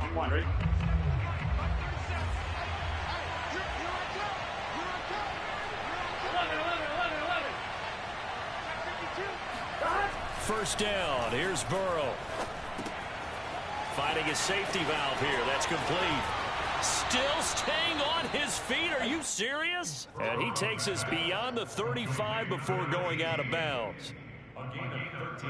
I'm wondering. First down. Here's Burrow. Finding a safety valve here. That's complete. Still staying on his feet. Are you serious? And he takes us beyond the 35 before going out of bounds.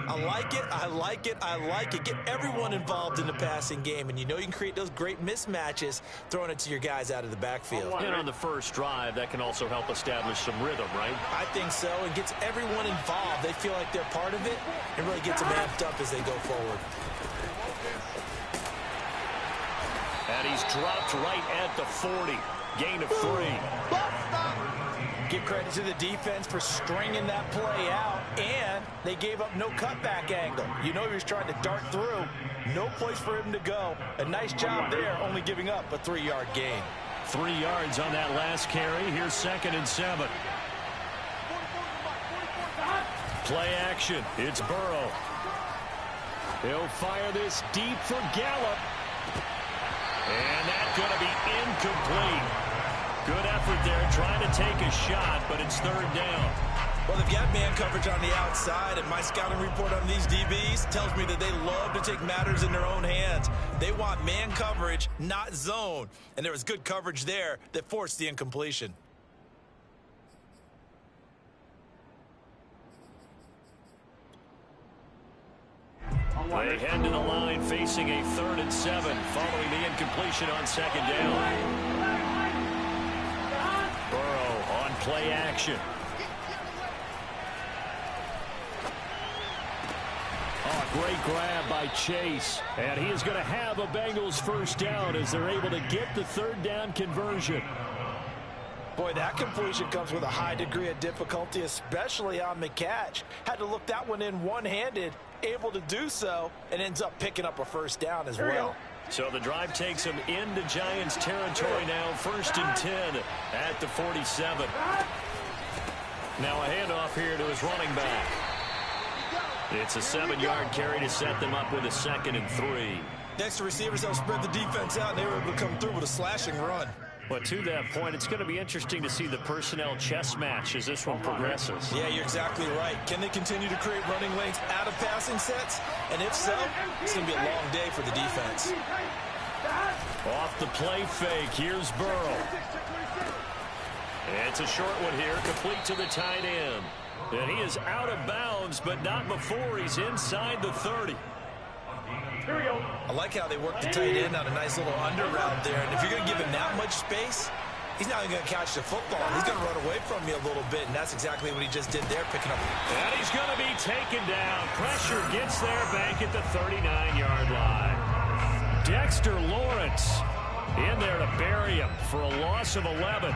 I like it, I like it, I like it. Get everyone involved in the passing game, and you know you can create those great mismatches throwing it to your guys out of the backfield. And on the first drive, that can also help establish some rhythm, right? I think so, and gets everyone involved. They feel like they're part of it, and really gets them amped up as they go forward. And he's dropped right at the 40. Gain of 3. Give credit to the defense for stringing that play out, and they gave up no cutback angle. You know he was trying to dart through. No place for him to go. A nice job there, only giving up a 3-yard gain. 3 yards on that last carry. Here's 2nd and 7. Play action. It's Burrow. He'll fire this deep for Gallup. And that's going to be incomplete. Good effort there, trying to take a shot, but it's 3rd down. Well, they've got man coverage on the outside, and my scouting report on these DBs tells me that they love to take matters in their own hands. They want man coverage, not zone. And there was good coverage there that forced the incompletion. They head to the line facing a 3rd and 7 following the incompletion on 2nd down. Burrow on play action. Oh, great grab by Chase. And he is going to have a Bengals first down as they're able to get the 3rd down conversion. Boy, that completion comes with a high degree of difficulty, especially on the catch. Had to look that one in one-handed, able to do so, and ends up picking up a first down as well. So the drive takes him into Giants territory now, 1st and 10 at the 47. Now a handoff here to his running back. It's a 7-yard carry to set them up with a 2nd and 3. Next to receivers, they'll spread the defense out, and they were able to come through with a slashing run. But to that point, it's going to be interesting to see the personnel chess match as this one progresses. Yeah, you're exactly right. Can they continue to create running lanes out of passing sets? And if so, it's going to be a long day for the defense. Off the play fake, here's Burrow. It's a short one here, complete to the tight end. And he is out of bounds, but not before he's inside the 30. I like how they work the tight end on a nice little under route there. And if you're going to give him that much space, he's not even going to catch the football. He's going to run away from you a little bit, and that's exactly what he just did there, picking up. And he's going to be taken down. Pressure gets there back at the 39-yard line. Dexter Lawrence in there to bury him for a loss of 11.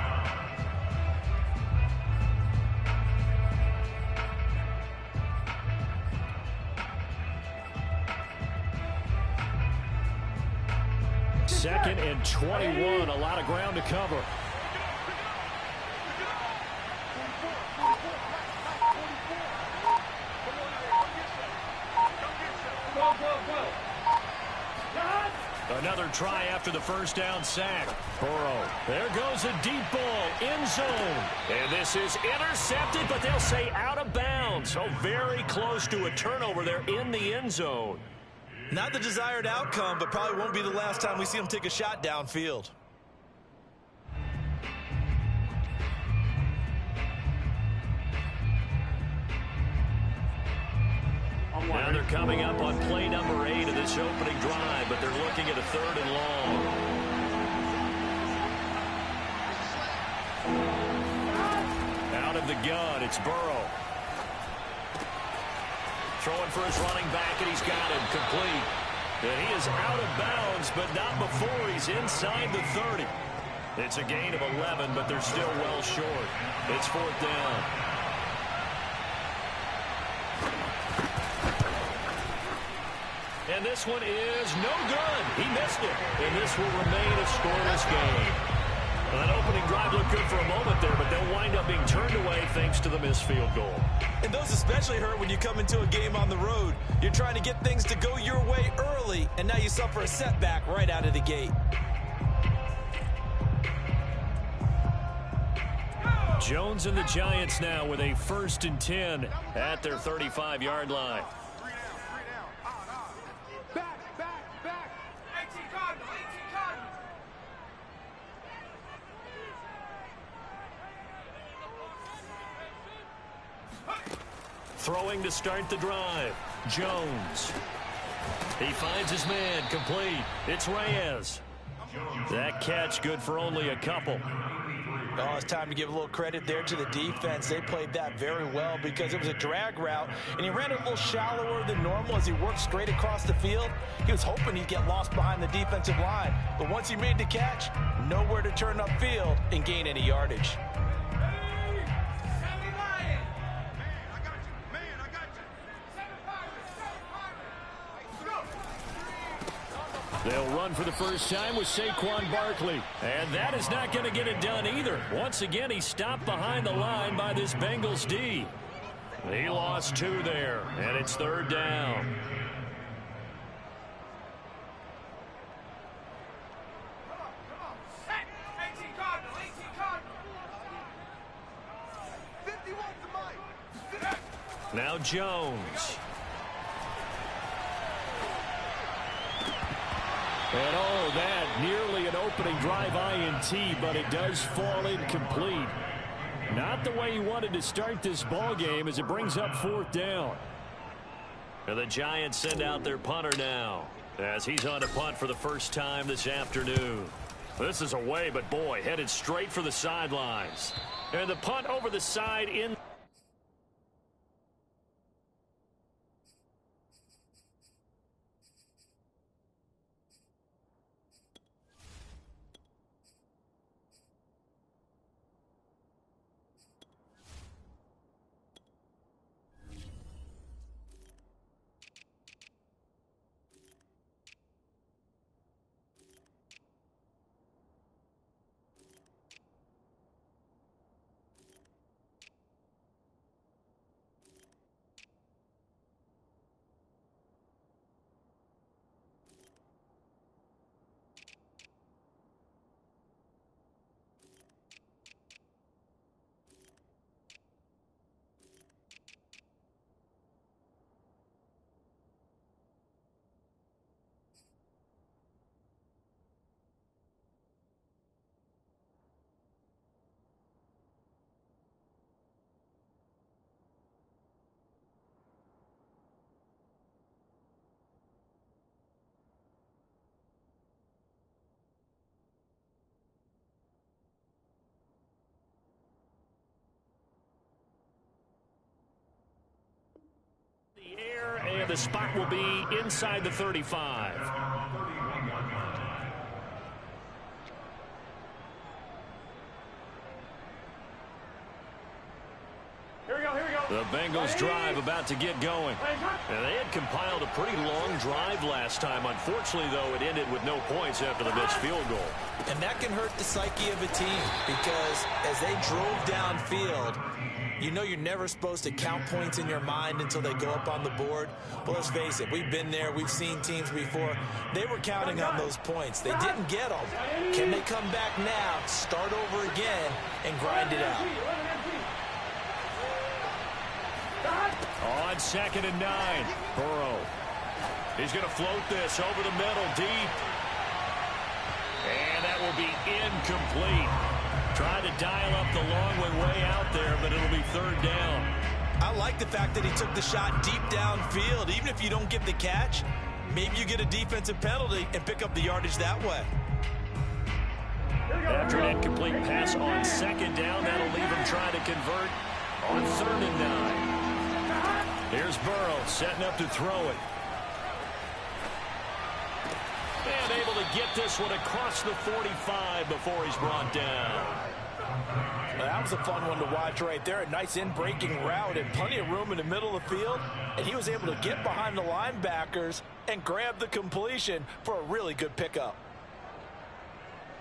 Second and 21, a lot of ground to cover. Another try after the first down sack. Burrow, there goes a deep ball, end zone. And this is intercepted, but they'll say out of bounds. So very close to a turnover there in the end zone. Not the desired outcome, but probably won't be the last time we see him take a shot downfield. Now they're coming up on play number 8 of this opening drive, but they're looking at a 3rd and long. Out of the gun, it's Burrow. Throwing for his running back, and he's got him complete. And he is out of bounds, but not before he's inside the 30. It's a gain of 11, but they're still well short. It's 4th down. And this one is no good. He missed it. And this will remain a scoreless game. Well, that opening drive looked good for a moment there, but they'll wind up being turned away thanks to the missed field goal. And those especially hurt when you come into a game on the road. You're trying to get things to go your way early, and now you suffer a setback right out of the gate. Jones and the Giants now with a 1st and 10 at their 35-yard line. Throwing to start the drive. Jones. He finds his man, complete. It's Reyes. That catch good for only a couple. Oh, it's time to give a little credit there to the defense. They played that very well because it was a drag route, and he ran it a little shallower than normal as he worked straight across the field. He was hoping he'd get lost behind the defensive line, but once he made the catch, nowhere to turn upfield and gain any yardage. They'll run for the first time with Saquon Barkley. And that is not going to get it done either. Once again, he stopped behind the line by this Bengals D. He lost 2 there, and it's 3rd down. Now Jones. And oh, that nearly an opening drive INT, but it does fall incomplete. Not the way he wanted to start this ball game as it brings up 4th down. And the Giants send out their punter now as he's on a punt for the first time this afternoon. This is away, but boy, headed straight for the sidelines. And the punt over the side in. The air, and the spot will be inside the 35. The Bengals drive about to get going. And they had compiled a pretty long drive last time. Unfortunately, though, it ended with no points after the missed field goal. And that can hurt the psyche of a team because as they drove downfield, you know you're never supposed to count points in your mind until they go up on the board. But let's face it, we've been there. We've seen teams before. They were counting on those points. They didn't get them. Can they come back now, start over again, and grind it out? On 2nd and 9, Burrow. He's going to float this over the middle, deep. And that will be incomplete. Trying to dial up the long way out there, but it'll be 3rd down. I like the fact that he took the shot deep downfield. Even if you don't get the catch, maybe you get a defensive penalty and pick up the yardage that way. After an incomplete pass on 2nd down, that'll leave him trying to convert on 3rd and 9. Here's Burrow setting up to throw it. And able to get this one across the 45 before he's brought down. Well, that was a fun one to watch right there. A nice in-breaking route and plenty of room in the middle of the field. And he was able to get behind the linebackers and grab the completion for a really good pickup.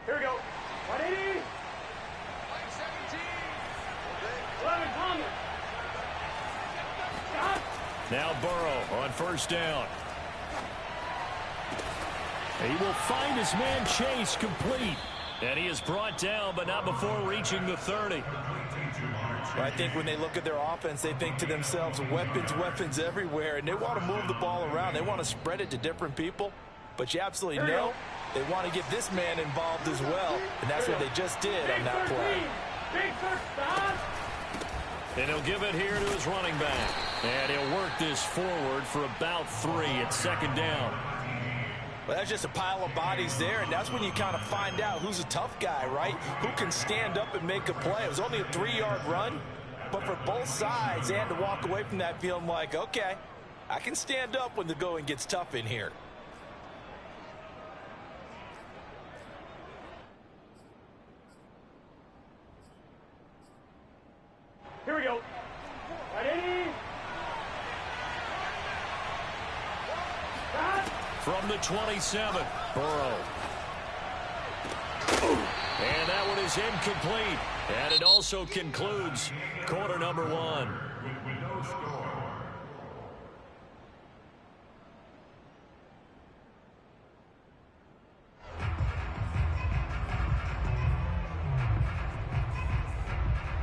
Here we go. 180. Now Burrow on first down. He will find his man Chase complete. And he is brought down, but not before reaching the 30. I think when they look at their offense, they think to themselves, weapons everywhere, and they want to move the ball around. They want to spread it to different people, but you absolutely know they want to get this man involved as well, and that's what they just did on that play. And he'll give it here to his running back. And he'll work this forward for about 3 at second down. Well, that's just a pile of bodies there, and that's when you kind of find out who's a tough guy, right? Who can stand up and make a play. It was only a 3-yard run, but for both sides, they had to walk away from that feeling like, okay, I can stand up when the going gets tough in here. Here we go. Ready? From the 27, Burrow. And that one is incomplete. And it also concludes quarter number 1.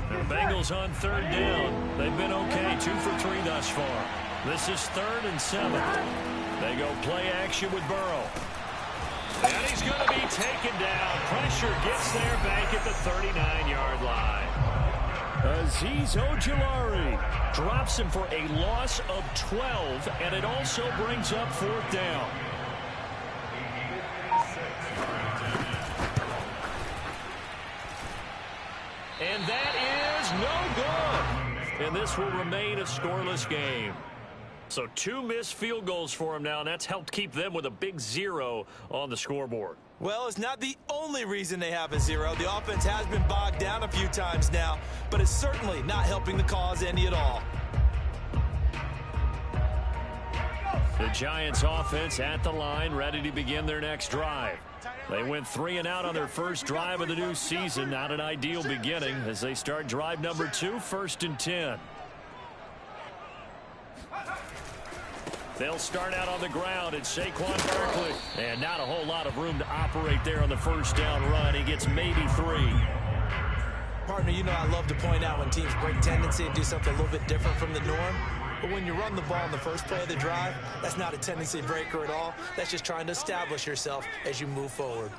The Bengals on third down. They've been okay, 2 for 3 thus far. This is 3rd and 7. They go play action with Burrow. And he's going to be taken down. Pressure gets there back at the 39-yard line. Azeez Ojulari drops him for a loss of 12, and it also brings up 4th down. And that is no good. And this will remain a scoreless game. So 2 missed field goals for him now, and that's helped keep them with a big 0 on the scoreboard. Well, it's not the only reason they have a 0. The offense has been bogged down a few times now, but it's certainly not helping the cause any at all. The Giants offense at the line, ready to begin their next drive. They went 3 and out on their first drive of the new season. Not an ideal beginning as they start drive number 2, 1st and 10. They'll start out on the ground. It's Saquon Barkley. And not a whole lot of room to operate there on the first down run. He gets maybe 3. Partner, you know I love to point out when teams break tendency and do something a little bit different from the norm. But when you run the ball in the first play of the drive, that's not a tendency breaker at all. That's just trying to establish yourself as you move forward.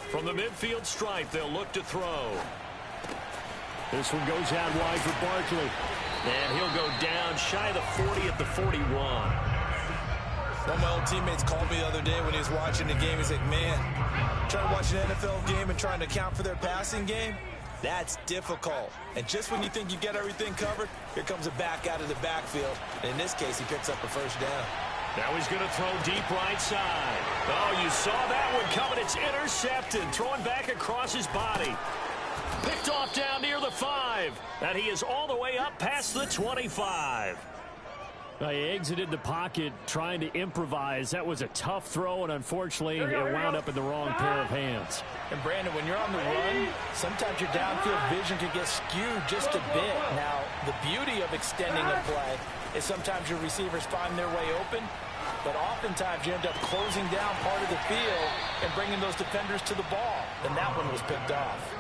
From the midfield stripe, they'll look to throw. This one goes out wide for Barkley. And he'll go down shy of the 40 at the 41. One of my old teammates called me the other day when he was watching the game. He's like, man, trying to watch an NFL game and trying to account for their passing game, that's difficult. And just when you think you get everything covered, here comes a back out of the backfield. And in this case, he picks up a first down. Now he's going to throw deep right side. Oh, you saw that one coming. It's intercepted. Throwing back across his body. Picked off down near the 5. And he is all the way up past the 25. He exited the pocket trying to improvise. That was a tough throw, and unfortunately, it wound up in the wrong pair of hands. And, Brandon, when you're on the run, sometimes your downfield vision can get skewed just a bit. Now, the beauty of extending a play is sometimes your receivers find their way open, but oftentimes you end up closing down part of the field and bringing those defenders to the ball. And that one was picked off.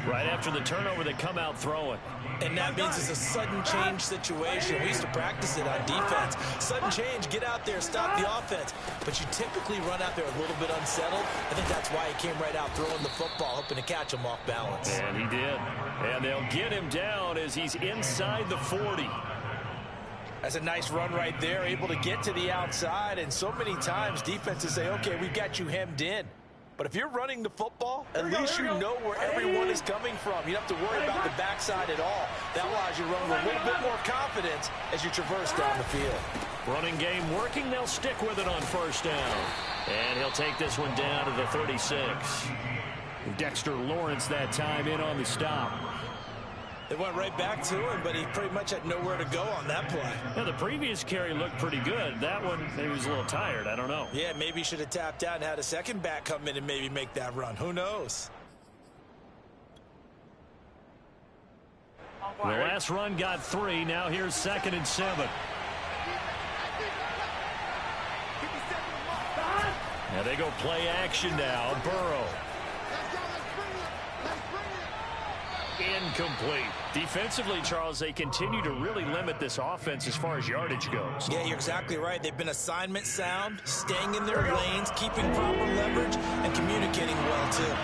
Right after the turnover, they come out throwing. And that means it's a sudden change situation. We used to practice it on defense. Sudden change, get out there, stop the offense. But you typically run out there a little bit unsettled. I think that's why he came right out throwing the football, hoping to catch him off balance. And he did. And they'll get him down as he's inside the 40. That's a nice run right there, able to get to the outside. And so many times defenses say, okay, we've got you hemmed in. But if you're running the football, at least you know where everyone is coming from. You don't have to worry about the backside at all. That allows you to run with a little bit more confidence as you traverse down the field. Running game working. They'll stick with it on first down. And he'll take this one down to the 36. Dexter Lawrence that time in on the stop. They went right back to him, but he pretty much had nowhere to go on that play. Yeah, the previous carry looked pretty good. That one, maybe he was a little tired. I don't know. Yeah, maybe he should have tapped out and had a second back come in and maybe make that run. Who knows? The last run got 3. Now here's 2nd and 7. Now they go play action now. Burrow. Incomplete. Defensively, Charles, they continue to really limit this offense as far as yardage goes. Yeah, you're exactly right. They've been assignment sound, staying in their lanes, keeping proper leverage, and communicating well, too.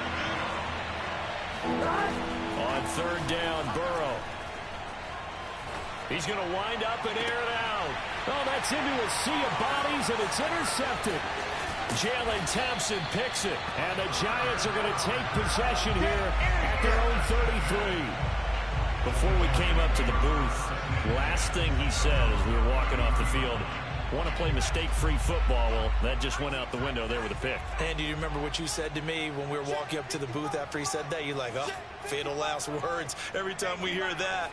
On 3rd down, Burrow. He's going to wind up and air it out. Oh, that's into a sea of bodies, and it's intercepted. Jalen Thompson picks it, and the Giants are going to take possession here at their own 33. Before we came up to the booth, last thing he said as we were walking off the field, want to play mistake-free football. Well, that just went out the window there with a pick. Andy, do you remember what you said to me when we were walking up to the booth after he said that? You're like, oh, fatal last words. Every time we hear that,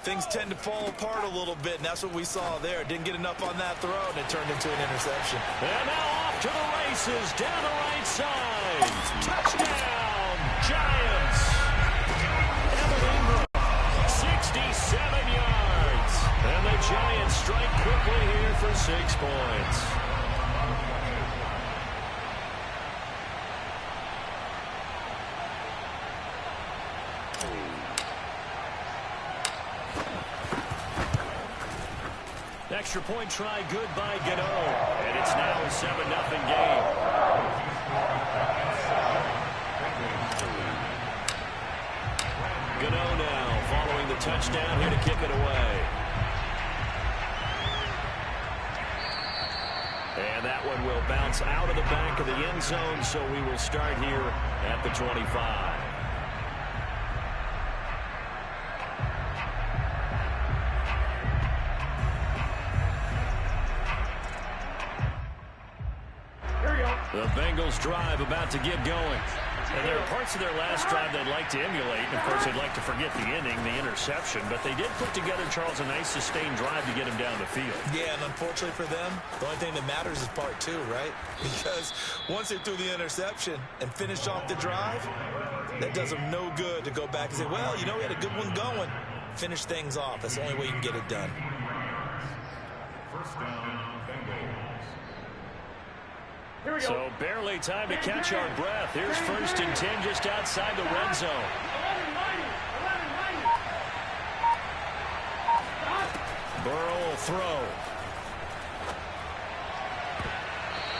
things tend to fall apart a little bit, and that's what we saw there. Didn't get enough on that throw, and it turned into an interception. And now off to the races, down the right side. Touchdown, Giants. Evan Ingram, 67 yards. And the Giants strike quickly here for 6 points. Extra point try good by Gano. And it's now a 7-0 game. Gano now following the touchdown here to kick it away. And that one will bounce out of the back of the end zone, so we will start here at the 25. The Bengals drive about to get going. And there are parts of their last drive they'd like to emulate. And, of course, they'd like to forget the inning, the interception. But they did put together, Charles, a nice sustained drive to get him down the field. Yeah, and unfortunately for them, the only thing that matters is part 2, right? Because once they threw the interception and finished off the drive, that does them no good to go back and say, well, you know, we had a good one going. Finish things off. That's the only way you can get it done. First down, Bengals. So barely time to catch our breath. Here's 1st and 10 just outside the red zone. Burrow will throw.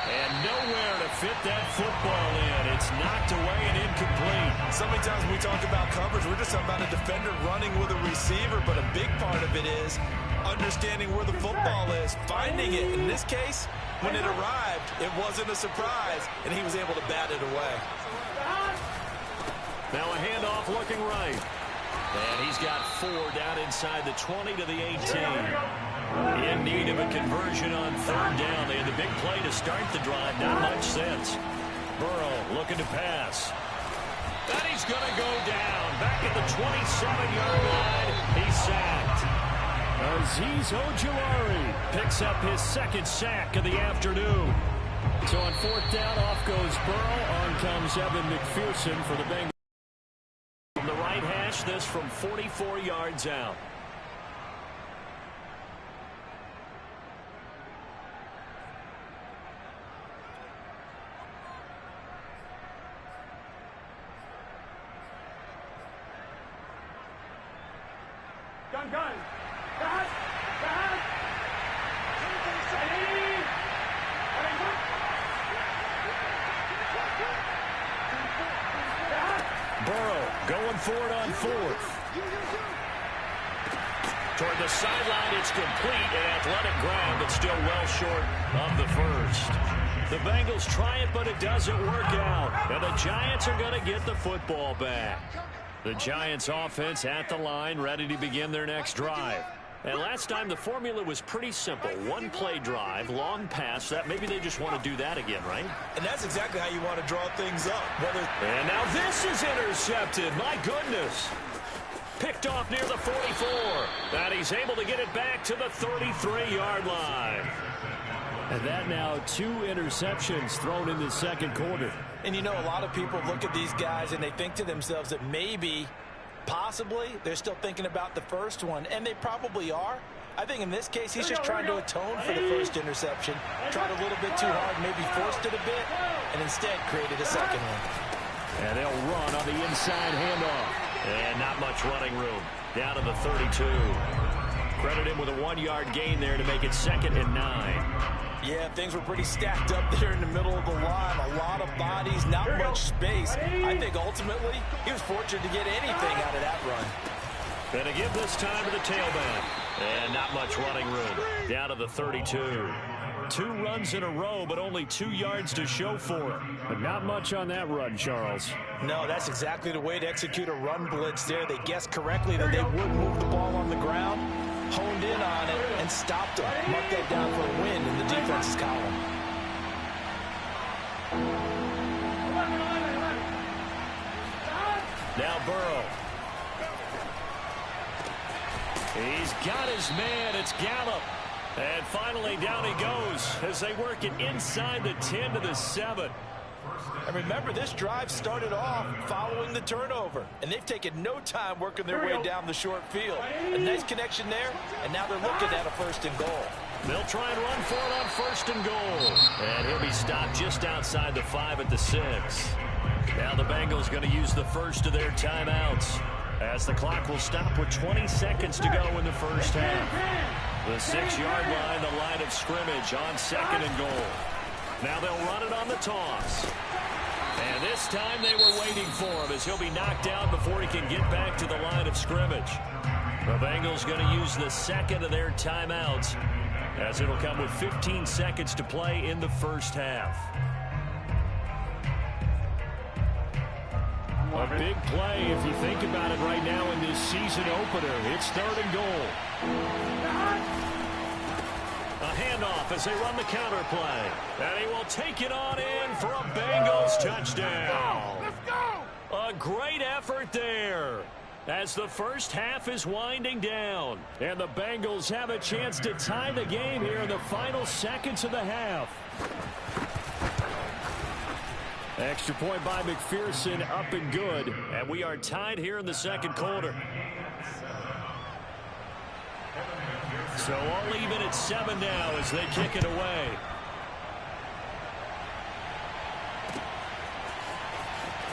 And nowhere to fit that football in. It's knocked away and incomplete. So many times when we talk about coverage, we're just talking about a defender running with a receiver, but a big part of it is understanding where the football is, finding it. In this case, when it arrived, it wasn't a surprise, and he was able to bat it away. Now a handoff looking right. And he's got 4 down inside the 20 to the 18. In need of a conversion on 3rd down. They had the big play to start the drive. Not much sense. Burrow looking to pass. And he's going to go down. Back at the 27-yard line. He's sacked. Azeez Ojulari picks up his 2nd sack of the afternoon. So on 4th down, off goes Burrow. On comes Evan McPherson for the Bengals. From the right hash, this from 44 yards out. Gun. Burrow going for it on 4th. Toward the sideline, it's complete. An athletic grab, but still well short of the 1st. The Bengals try it, but it doesn't work out. And the Giants are going to get the football back. The Giants offense at the line, ready to begin their next drive. And last time the formula was pretty simple. 1-play drive, long pass. That maybe they just want to do that again, right? And that's exactly how you want to draw things up. And now this is intercepted. My goodness. Picked off near the 44. And he's able to get it back to the 33-yard line. And that now 2 interceptions thrown in the second quarter. And you know, a lot of people look at these guys and they think to themselves that maybe, possibly, they're still thinking about the first one. And they probably are. I think in this case, he's just trying to atone for the first interception. Tried a little bit too hard, maybe forced it a bit, and instead created a second one. And they'll run on the inside handoff. And not much running room. Down to the 32. Credit him with a 1-yard gain there to make it 2nd and 9. Yeah, things were pretty stacked up there in the middle of the line. A lot of bodies, not much space. I think ultimately he was fortunate to get anything out of that run. Going to give this time to the tailback. And not much running room. Down to the 32. 2 runs in a row, but only 2 yards to show for it. But not much on that run, Charles. No, that's exactly the way to execute a run blitz there. They guessed correctly that they would move the ball on the ground, honed in on it, and stopped them. Mark that down for a win in the defense's column. Now Burrow. He's got his man. It's Gallup. And finally, down he goes as they work it inside the 10 to the 7. And remember, this drive started off following the turnover. And they've taken no time working their way down the short field. A nice connection there, and now they're looking at a 1st and goal. They'll try and run for it on 1st and goal. And he'll be stopped just outside the 5 at the 6. Now the Bengals going to use the first of their timeouts, as the clock will stop with 20 seconds to go in the first half. The 6-yard line, the line of scrimmage on 2nd and goal. Now they'll run it on the toss. And this time they were waiting for him as he'll be knocked down before he can get back to the line of scrimmage. The Bengals going to use the 2nd of their timeouts, as it'll come with 15 seconds to play in the first half. A big play if you think about it right now in this season opener. It's 3rd and goal. A handoff as they run the counter play. And he will take it on in for a Bengals touchdown. Let's go! A great effort there as the first half is winding down. And the Bengals have a chance to tie the game here in the final seconds of the half. Extra point by McPherson, up and good. And we are tied here in the second quarter. So all even at 7 now as they kick it away.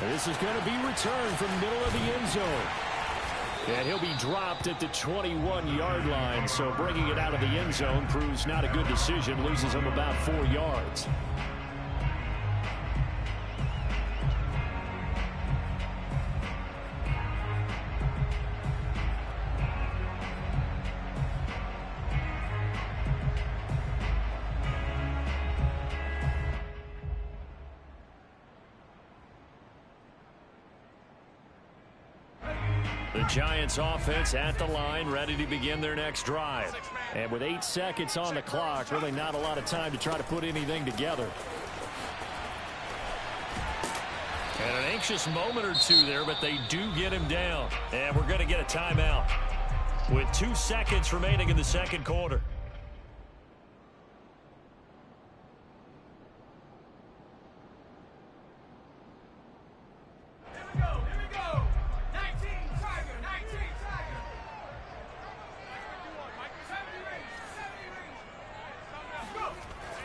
And this is going to be returned from middle of the end zone. And he'll be dropped at the 21-yard line. So bringing it out of the end zone proves not a good decision. Loses him about 4 yards. The Giants offense at the line, ready to begin their next drive. And with 8 seconds on the clock, really not a lot of time to try to put anything together. And an anxious moment or two there, but they do get him down. And we're going to get a timeout with 2 seconds remaining in the second quarter.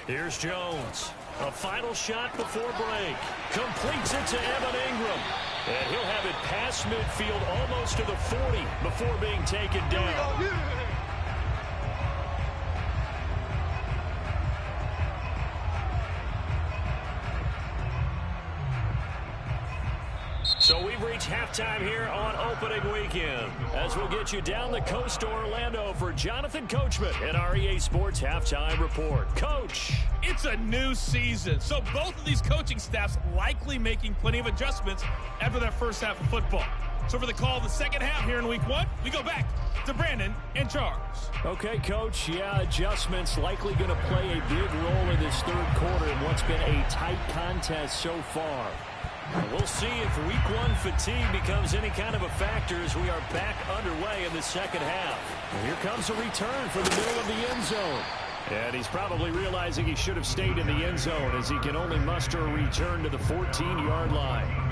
Here's Jones. A final shot before break. Completes it to Evan Ingram. And he'll have it past midfield almost to the 40 before being taken down. So we've reached halftime here on opening weekend, as we'll get you down the coast to Orlando for Jonathan Coachman and our EA Sports Halftime Report. Coach. It's a new season, so both of these coaching staffs likely making plenty of adjustments after their first half of football. So for the call of the second half here in week 1, we go back to Brandon and Charles. Okay, Coach. Yeah, adjustments likely going to play a big role in this third quarter in what's been a tight contest so far. We'll see if Week 1 fatigue becomes any kind of a factor as we are back underway in the second half. And here comes a return for the middle of the end zone. And he's probably realizing he should have stayed in the end zone as he can only muster a return to the 14-yard line.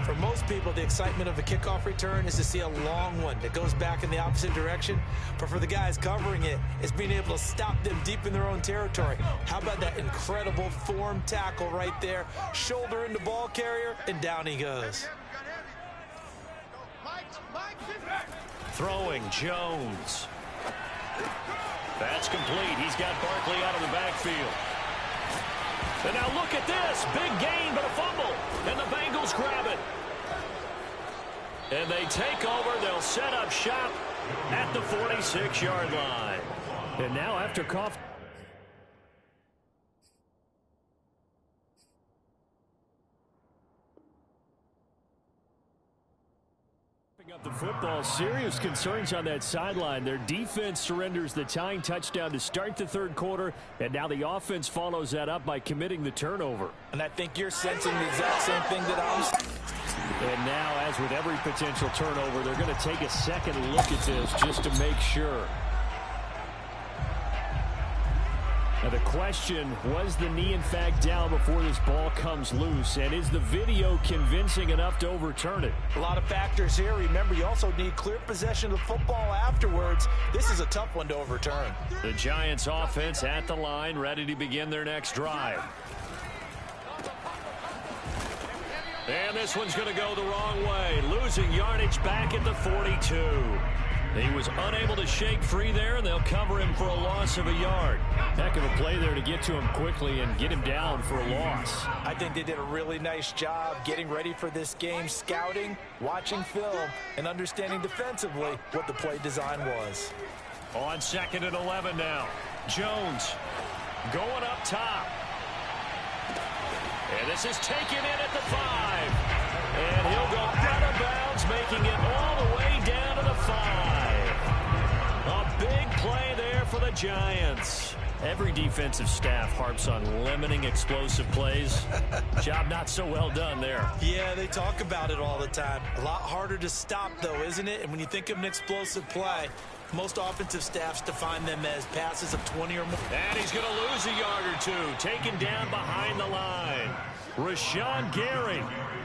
For most people, the excitement of a kickoff return is to see a long one that goes back in the opposite direction. But for the guys covering it, it's being able to stop them deep in their own territory. How about that incredible form tackle right there? Shoulder into ball carrier, and down he goes. Throwing Jones. That's complete. He's got Barkley out of the backfield. And now look at this. Big gain, but a fumble. And the Bengals grab it. And they take over. They'll set up shop at the 46-yard line. And now after cough. Up the football, serious concerns on that sideline. Their defense surrenders the tying touchdown to start the third quarter, and now the offense follows that up by committing the turnover. And I think you're sensing the exact same thing that I'm. And now, as with every potential turnover, they're going to take a second look at this just to make sure. Now the question, was the knee in fact down before this ball comes loose? And is the video convincing enough to overturn it? A lot of factors here. Remember, you also need clear possession of the football afterwards. This is a tough one to overturn. The Giants offense at the line, ready to begin their next drive. And this one's going to go the wrong way. Losing yardage back at the 42. He was unable to shake free there, and they'll cover him for a loss of a yard. Heck of a play there to get to him quickly and get him down for a loss. I think they did a really nice job getting ready for this game, scouting, watching film, and understanding defensively what the play design was. On 2nd and 11 now. Jones going up top. And this is taken in at the 5. And he'll go out of bounds, making it all the way down to the 5. A big play there for the Giants. Every defensive staff harps on limiting explosive plays. Job not so well done there. Yeah, they talk about it all the time. A lot harder to stop, though, isn't it? And when you think of an explosive play, most offensive staffs define them as passes of 20 or more. And he's going to lose a yard or two. Taken down behind the line. Rashawn Gary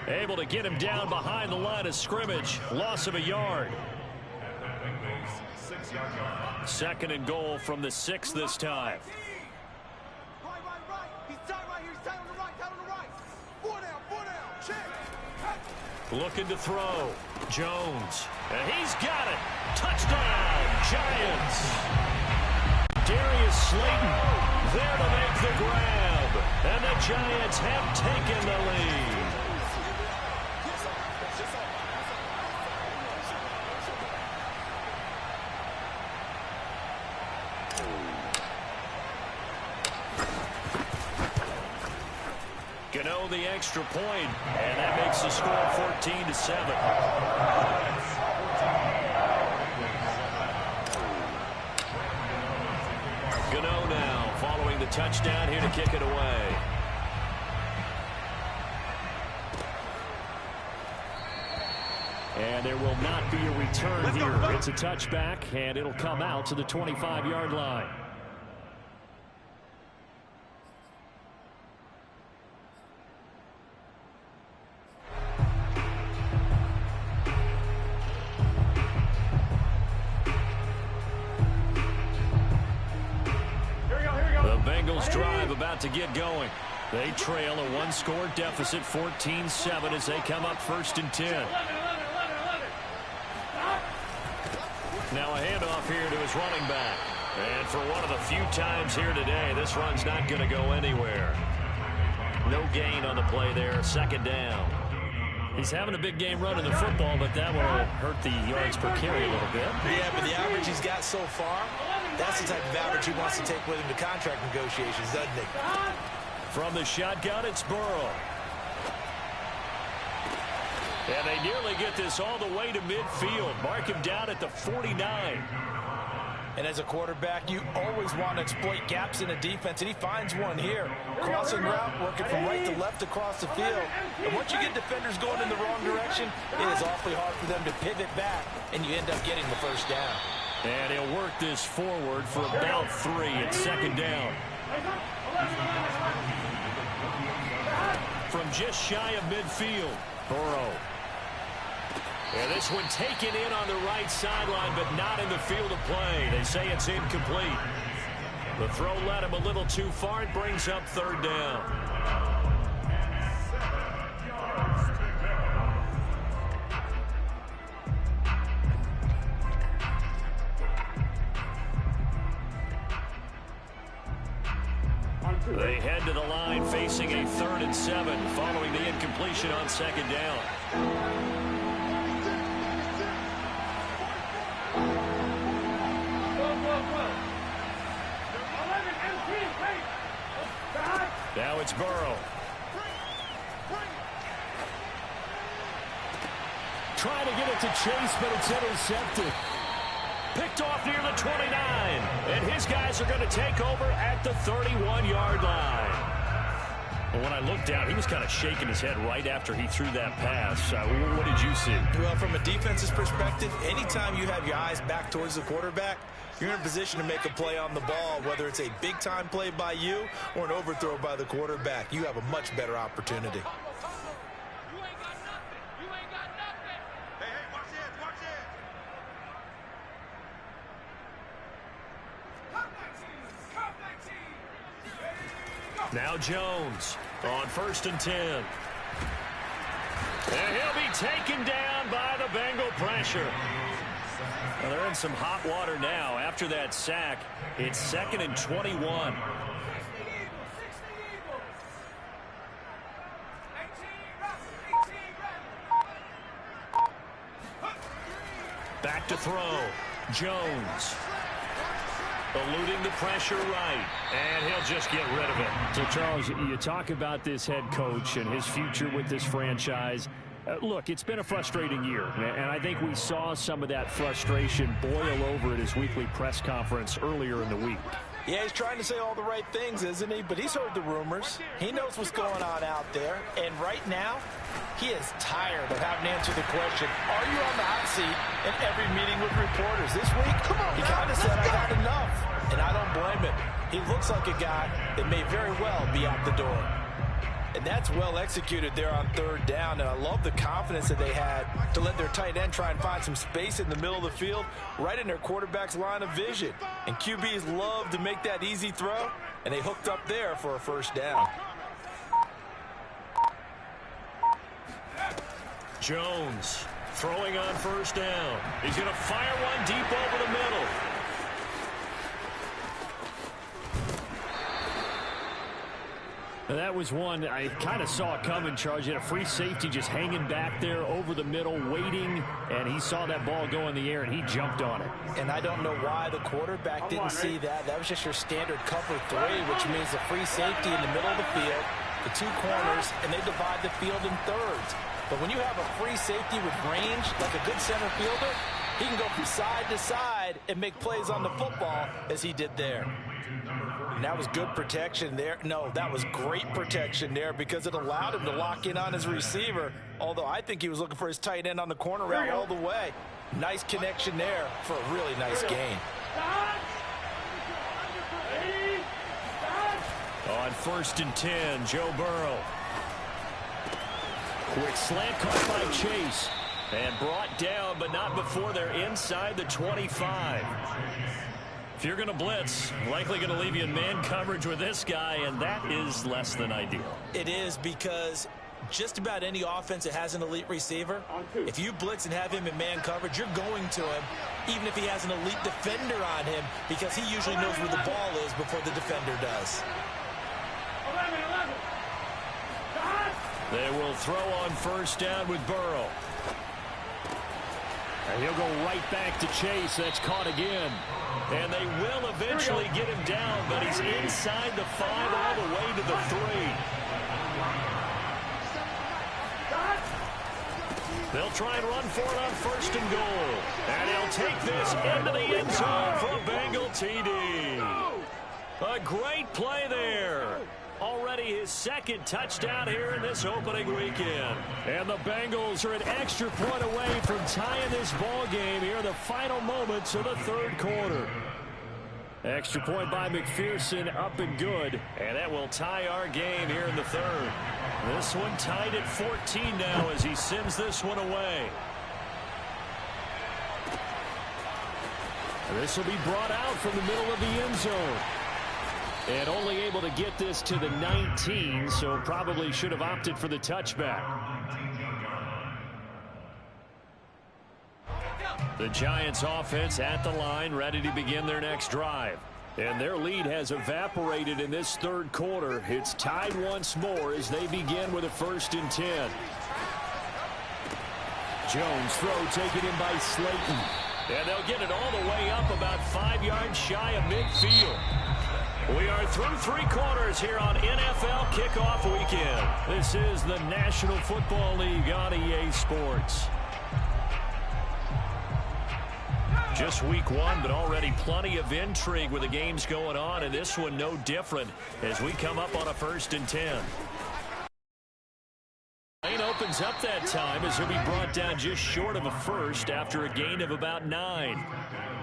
able to get him down behind the line of scrimmage. Loss of a yard. 2nd and goal from the 6 this time. Right. He's tied right here. He's tied on the right. Tied on the right. 4 down. Check. Looking to throw. Jones. And he's got it. Touchdown, Giants. Darius Slayton there to make the grab. And the Giants have taken the lead. Gano the extra point, and that makes the score 14-7. Gano now following the touchdown here to kick it away. And there will not be a return here. It's a touchback, and it'll come out to the 25-yard line. Drive about to get going. They trail a one-score deficit, 14-7, as they come up 1st and 10. Now a handoff here to his running back. And for one of the few times here today, this run's not going to go anywhere. No gain on the play there, 2nd down. He's having a big game running the football, but that will hurt the yards per carry a little bit. Yeah, but the average he's got so far, that's the type of average he wants to take with him to contract negotiations, doesn't he? From the shotgun, it's Burrow. And they nearly get this all the way to midfield. Mark him down at the 49. And as a quarterback, you always want to exploit gaps in a defense, and he finds one here. Crossing route, working from right to left across the field. And once you get defenders going in the wrong direction, it is awfully hard for them to pivot back, and you end up getting the first down. And he'll work this forward for about 3 at second down. From just shy of midfield, Burrow. And this one taken in on the right sideline, but not in the field of play. They say it's incomplete. The throw led him a little too far. It brings up third down. They head to the line facing a 3rd and 7 following the incompletion on second down. Now it's Burrow. Trying to get it to Chase, but it's intercepted. Picked off near the 29. And his guys are going to take over at the 31-yard line. Well, when I looked down, he was kind of shaking his head right after he threw that pass. What did you see? Well, from a defense's perspective, anytime you have your eyes back towards the quarterback, you're in a position to make a play on the ball, whether it's a big-time play by you or an overthrow by the quarterback. You have a much better opportunity. Now Jones on 1st and 10. And he'll be taken down by the Bengal pressure. Well, they're in some hot water now. After that sack, it's 2nd and 21. Back to throw. Jones. Eluding the pressure right, and he'll just get rid of it. So, Charles, you talk about this head coach and his future with this franchise. Look, it's been a frustrating year, and I think we saw some of that frustration boil over at his weekly press conference earlier in the week. Yeah, he's trying to say all the right things, isn't he? But he's heard the rumors. He knows what's going on out there, and right now, he is tired of having to answer the question, are you on the hot seat in every meeting with reporters? This week, he kind of said, I had enough, and I don't blame him. He looks like a guy that may very well be out the door. And that's well executed there on 3rd down, and I love the confidence that they had to let their tight end try and find some space in the middle of the field, right in their quarterback's line of vision. And QBs love to make that easy throw, and they hooked up there for a 1st down. Jones throwing on 1st down. He's going to fire one deep over the middle. That was one I kind of saw coming, Charge. He had a free safety just hanging back there over the middle, waiting, and he saw that ball go in the air, and he jumped on it. And I don't know why the quarterback didn't see that. That was just your standard cover 3, which means a free safety in the middle of the field, the 2 corners, and they divide the field in thirds. But when you have a free safety with range, like a good center fielder, he can go from side to side and make plays on the football as he did there. And that was good protection there. No, that was great protection there because it allowed him to lock in on his receiver, although I think he was looking for his tight end on the corner route all the way. Nice connection there for a really nice gain. On 1st and 10, Joe Burrow. Quick slant caught by Chase. And brought down, but not before they're inside the 25. If you're going to blitz, likely going to leave you in man coverage with this guy, and that is less than ideal. It is, because just about any offense that has an elite receiver, if you blitz and have him in man coverage, you're going to him, even if he has an elite defender on him, because he usually knows where the ball is before the defender does. They will throw on 1st down with Burrow. And he'll go right back to Chase. That's caught again. And they will eventually get him down, but he's inside the 5 all the way to the 3. They'll try and run for it on 1st and goal. And he'll take this into the end zone for a Bengal TD. A great play there. Already his 2nd touchdown here in this opening weekend. And the Bengals are an extra point away from tying this ball game here in the final moments of the 3rd quarter. Extra point by McPherson, up and good. And that will tie our game here in the 3rd. This one tied at 14 now as he sends this one away. This will be brought out from the middle of the end zone. And only able to get this to the 19, so probably should have opted for the touchback. The Giants offense at the line, ready to begin their next drive. And their lead has evaporated in this 3rd quarter. It's tied once more as they begin with a 1st and 10. Jones throw taken in by Slayton. And they'll get it all the way up about 5 yards shy of midfield. We are through 3 quarters here on NFL Kickoff Weekend. This is the National Football League on EA Sports. Just week 1, but already plenty of intrigue with the games going on, and this one no different as we come up on a 1st and 10. Lane opens up that time as he'll be brought down just short of a 1st after a gain of about 9.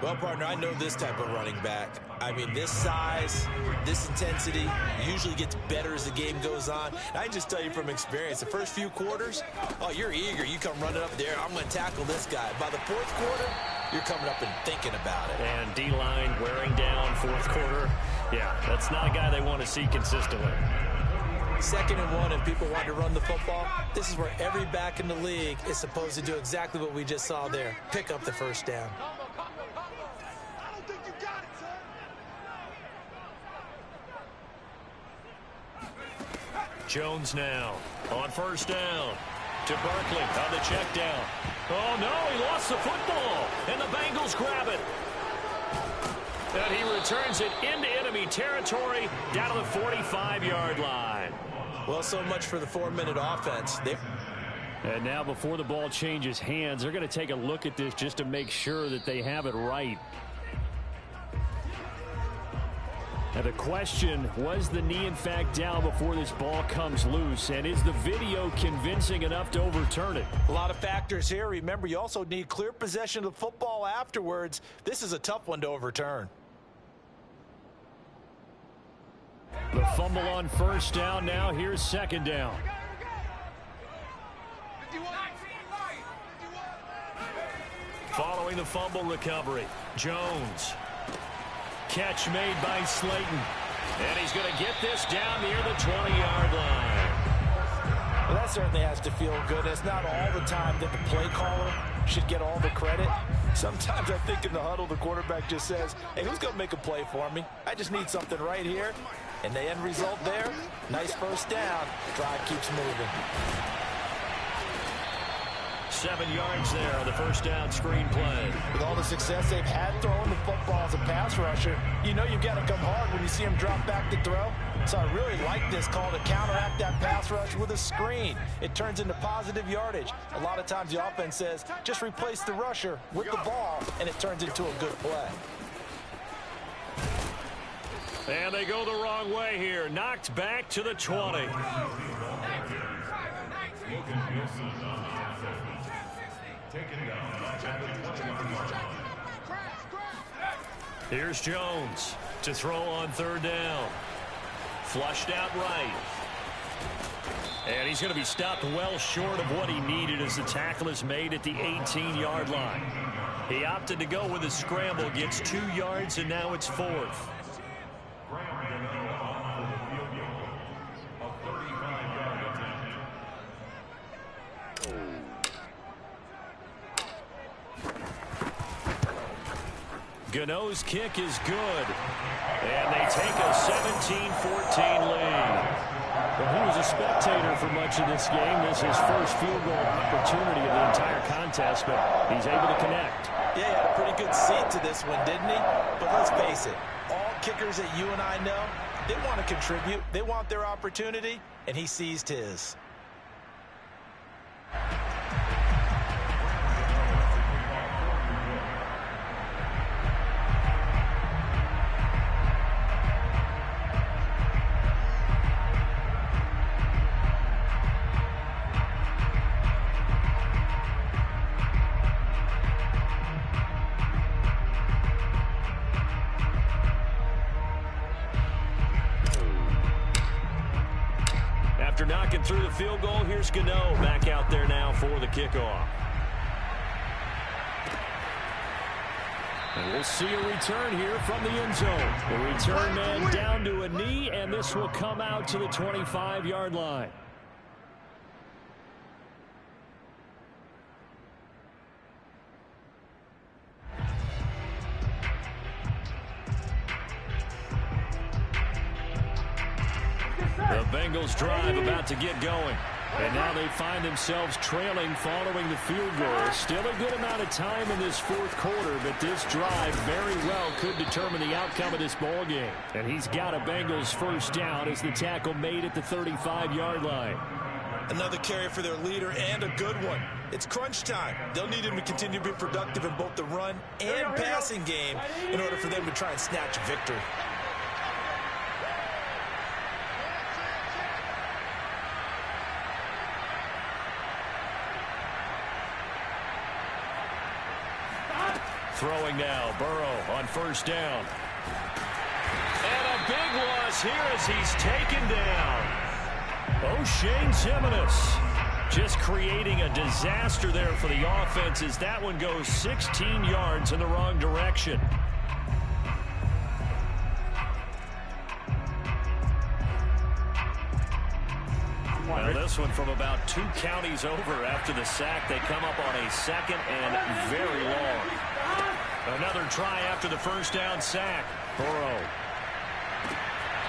Well, partner, I know this type of running back. I mean, this size, this intensity usually gets better as the game goes on. And I can just tell you from experience, the first few quarters, oh, you're eager. You come running up there, I'm going to tackle this guy. By the 4th quarter, you're coming up and thinking about it. And D-line wearing down 4th quarter. Yeah, that's not a guy they want to see consistently. 2nd and 1, if people want to run the football, this is where every back in the league is supposed to do exactly what we just saw there. Pick up the 1st down. Jones now on 1st down to Barkley on the check down. Oh, no, he lost the football, and the Bengals grab it. And he returns it into enemy territory down to the 45-yard line. Well, so much for the 4-minute offense. And now before the ball changes hands, they're going to take a look at this just to make sure that they have it right. Now the question, was the knee in fact down before this ball comes loose? And is the video convincing enough to overturn it? A lot of factors here. Remember, you also need clear possession of the football afterwards. This is a tough one to overturn. The fumble on 1st down. Now here's 2nd down. Following the fumble recovery, Jones. Catch made by Slayton. And he's going to get this down near the 20-yard line. Well, that certainly has to feel good. It's not all the time that the play caller should get all the credit. Sometimes I think in the huddle, the quarterback just says, hey, who's going to make a play for me? I just need something right here. And the end result there, nice 1st down. Drive keeps moving. 7 yards there on the 1st down screen play. With all the success they've had throwing the football as a pass rusher, you know you've got to come hard when you see him drop back to throw. So I really like this call to counteract that pass rush with a screen. It turns into positive yardage. A lot of times the offense says, just replace the rusher with the ball, and it turns into a good play. And they go the wrong way here. Knocked back to the 20. Here's Jones to throw on 3rd down. Flushed out right. And he's going to be stopped well short of what he needed as the tackle is made at the 18-yard line. He opted to go with a scramble, gets 2 yards, and now it's 4th. Gano's kick is good. And they take a 17-14 lead. Well, he was a spectator for much of this game. This is his first field goal opportunity of the entire contest, but he's able to connect. Yeah, he had a pretty good seat to this one, didn't he? But let's face it, all kickers that you and I know, they want to contribute. They want their opportunity, and he seized his. After knocking through the field goal, here's Gano back out there now for the kickoff. And we'll see a return here from the end zone. The return man down to a knee, and this will come out to the 25-yard line. The Bengals drive about to get going. And now they find themselves trailing following the field goal. Still a good amount of time in this fourth quarter, but this drive very well could determine the outcome of this ball game. And he's got a Bengals first down as the tackle made at the 35-yard line. Another carry for their leader and a good one. It's crunch time. They'll need him to continue to be productive in both the run and passing game in order for them to try and snatch victory. Throwing now, Burrow on first down. And a big loss here as he's taken down. O'Shane Ximines just creating a disaster there for the offense as that one goes 16 yards in the wrong direction. Now this one from about 2 counties over after the sack. They come up on a second and very long. Another try after the first down sack. Burrow.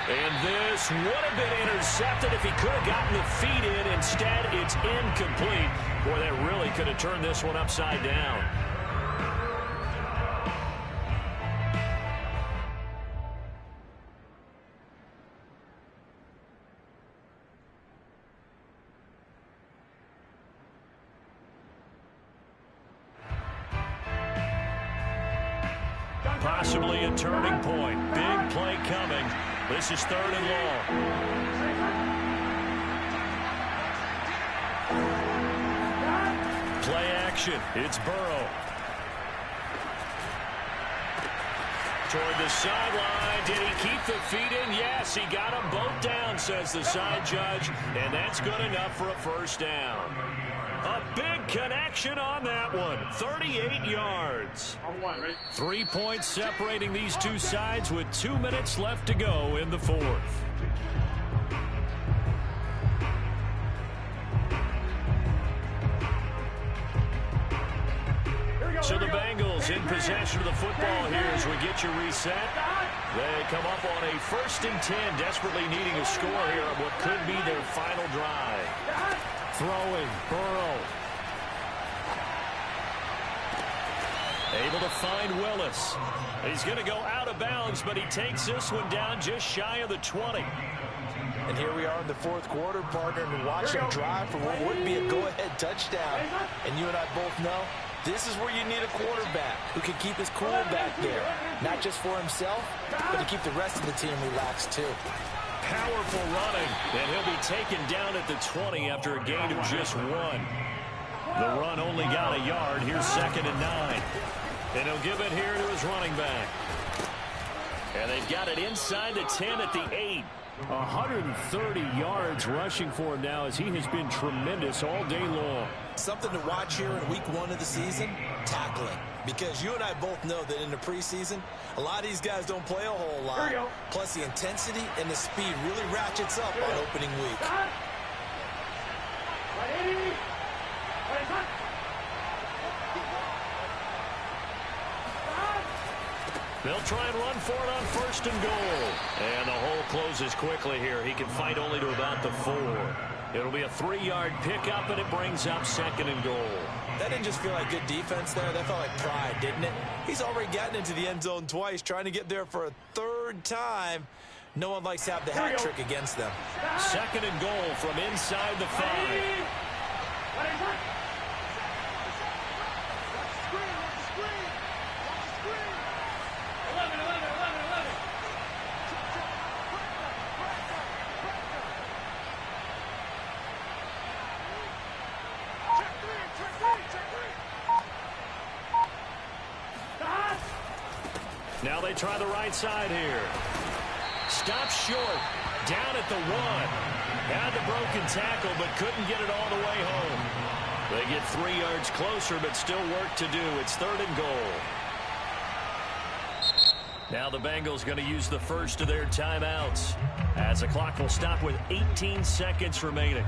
And this would have been intercepted if he could have gotten the feet in. Instead, it's incomplete. Boy, that really could have turned this one upside down. Possibly a turning point. Big play coming. This is 3rd and long. Play action. It's Burrow. Toward the sideline. Did he keep the feet in? Yes, he got them both down, says the side judge. And that's good enough for a first down. A big connection on that one. 38 yards. 3 points separating these two sides with 2 minutes left to go in the fourth. So the Bengals in possession of the football here as we get you reset. They come up on a 1st and 10, desperately needing a score here on what could be their final drive. Throwing, Burrow. Able to find Willis. He's going to go out of bounds, but he takes this one down just shy of the 20. And here we are in the fourth quarter, partner, and watch him drive for what would be a go-ahead touchdown. And you and I both know this is where you need a quarterback who can keep his cool back there. Not just for himself, but to keep the rest of the team relaxed, too. Powerful running, and he'll be taken down at the 20 after a gain of just 1. The run only got a yard. Here's 2nd and 9. And he'll give it here to his running back. And they've got it inside the 10 at the 8. 130 yards rushing for him now as he has been tremendous all day long. Something to watch here in week 1 of the season, tackling. Because you and I both know that in the preseason, a lot of these guys don't play a whole lot. Plus the intensity and the speed really ratchets up on opening week. They'll try and run for it on 1st and goal. And the hole closes quickly here. He can fight only to about the 4. It'll be a 3-yard pickup, and it brings up 2nd and goal. That didn't just feel like good defense there. That felt like pride, didn't it? He's already gotten into the end zone twice, trying to get there for a 3rd time. No one likes to have the hat trick against them. 2nd and goal from inside the 5. Now they try the right side here. stopped short. Down at the 1. Had the broken tackle, but couldn't get it all the way home. They get 3 yards closer, but still work to do. It's 3rd and goal. Now the Bengals going to use the first of their timeouts, as the clock will stop with 18 seconds remaining.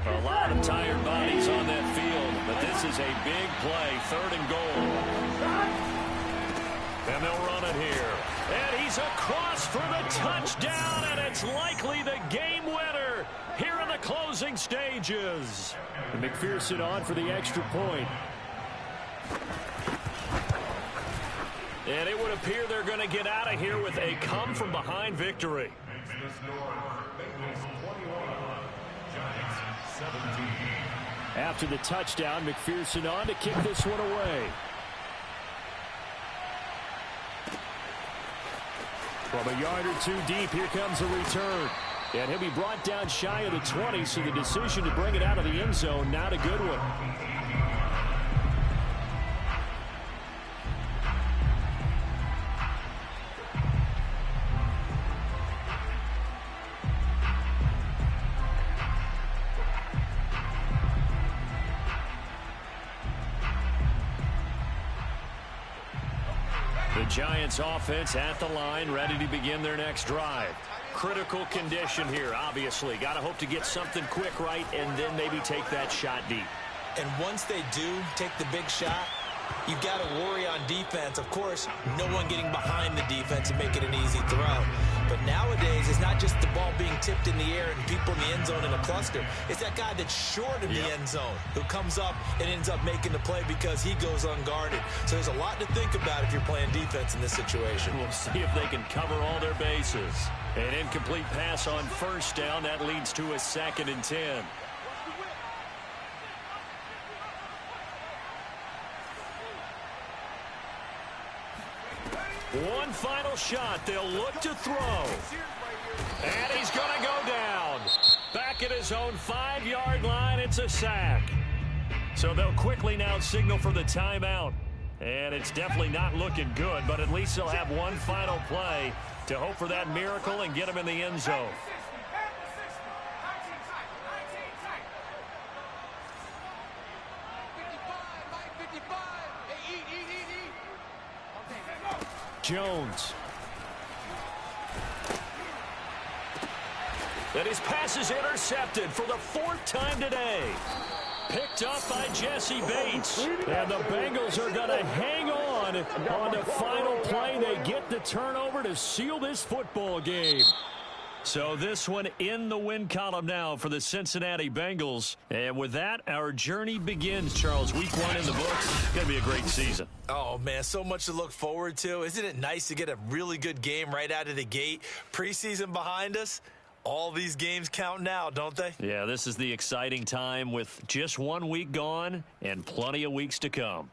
A lot of tired bodies on that field, but this is a big play. 3rd and goal. And they'll run it here. And he's across for the touchdown, and it's likely the game winner here in the closing stages. And McPherson on for the extra point. And it would appear they're going to get out of here with a come-from-behind victory. After the touchdown, McPherson on to kick this one away. From a yard or 2 deep, here comes a return. And he'll be brought down shy of the 20, so the decision to bring it out of the end zone, not a good one. The Giants offense at the line, ready to begin their next drive. Critical condition here, obviously. Got to hope to get something quick right and then maybe take that shot deep. And once they do take the big shot, you've got to worry on defense. Of course, no one getting behind the defense and making an easy throw. But nowadays, it's not just the ball being tipped in the air and people in the end zone in a cluster. It's that guy that's short of the end zone who comes up and ends up making the play because he goes unguarded. So there's a lot to think about if you're playing defense in this situation. We'll see if they can cover all their bases. An incomplete pass on 1st down. That leads to a 2nd and 10. One final shot. They'll look to throw. And he's going to go down. Back at his own 5-yard line. It's a sack. So they'll quickly now signal for the timeout. And it's definitely not looking good, but at least they'll have one final play to hope for that miracle and get him in the end zone. Jones. And his pass is intercepted for the 4th time today. Picked up by Jesse Bates. And the Bengals are going to hang on the final play. They get the turnover to seal this football game. So this one in the win column now for the Cincinnati Bengals. And with that, our journey begins, Charles. Week 1 in the books. It's going to be a great season. Oh, man, so much to look forward to. Isn't it nice to get a really good game right out of the gate? Preseason behind us. All these games count now, don't they? Yeah, this is the exciting time with just 1 week gone and plenty of weeks to come.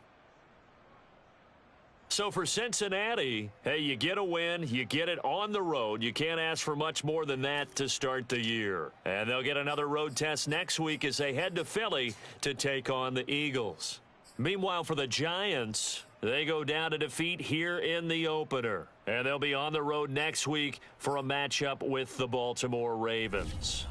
So for Cincinnati, hey, you get a win, you get it on the road. You can't ask for much more than that to start the year. And they'll get another road test next week as they head to Philly to take on the Eagles. Meanwhile, for the Giants, they go down to defeat here in the opener. And they'll be on the road next week for a matchup with the Baltimore Ravens.